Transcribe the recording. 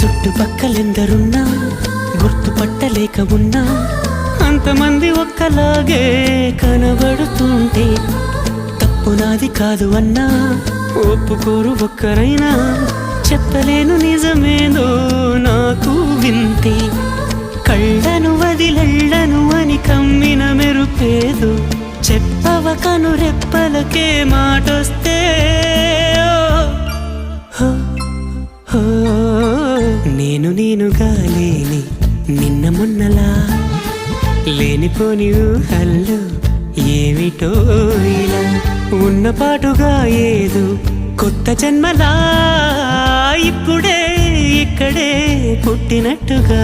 చుట్టుపక్కలెందరున్నా గుర్తుపట్టలేక ఉన్నా అంతమంది ఒక్కలాగే కనబడుతుంటే తప్పు నాది కాదు అన్నా ఒప్పుకోరు ఒక్కరైనా చెప్పలేను నిజమేదో నాకు వింతే కళ్ళను వదిలెళ్ళను అని కమ్మిన మెరుపేదో చెప్పవ కను రెప్పలకే మాటొస్తే నేనుగా లేని నిన్న మొన్నలా లేనిపోని ఊహల్లో ఏమిటో ఇలా ఉన్న పాటుగా ఏదో కొత్త జన్మలా ఇప్పుడే ఇక్కడే పుట్టినట్టుగా